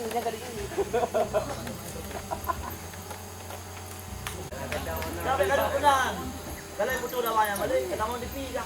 niya galing. Sabi ka na unahan. Galay mo ito na kaya mali. Kaya mo di pila.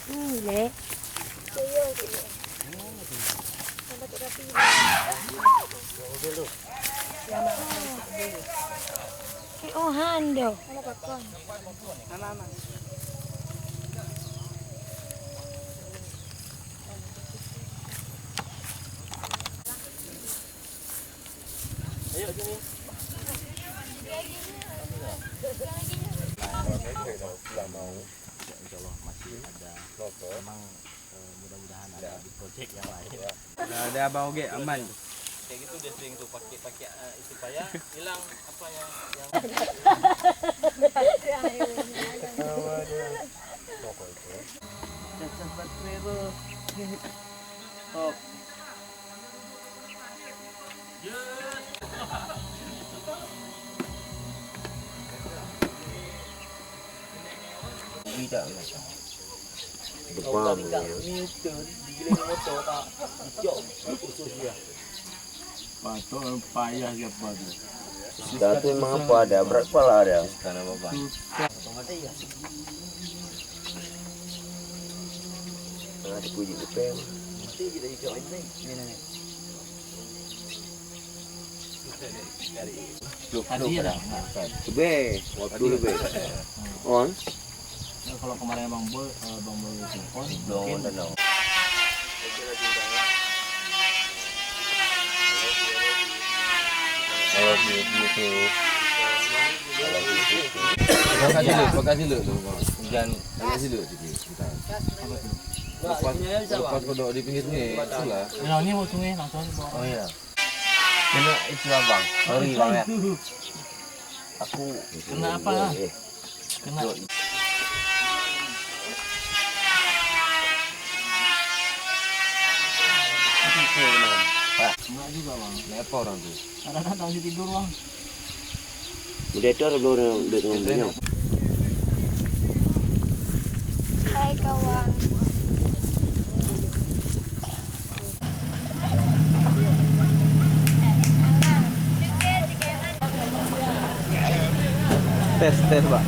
Huli. Oh, hando. Mama. Ayo sini. Insyaallah masih ada. Memang mudah-mudahan ada di project yang lain. Ada abang oge aman. Kayak gitu dia sering tuh pakai supaya hilang apa yang cepat ribu. Oh. Tidak macam. Depan ya. Newton digiling motor tak hijau khusus dia. Patut payah siapa tu. Datu memang apa ada, berat kepala ada. Karena apa? Ya. Ada puji depan. Mesti kita hijau ini. Ini. Tadi ada. Lebih, waktu lebih. On. Kalau kemarin Bang Boy telepon, Belum ada no. Pakai dulu. Jangan kasih dulu sedikit. Lepas kodok di pinggir sungai, itulah. Nah, ini mau sungai langsung di bawah. Oh iya. Kena istilah bang. Sorry bang ya. Aku. Kena apa? Kena. Enggak juga bang. Kenapa orang tu? Kadang-kadang masih tidur bang. Predator belum dengan banyak. Hai kawan. Tes Pak.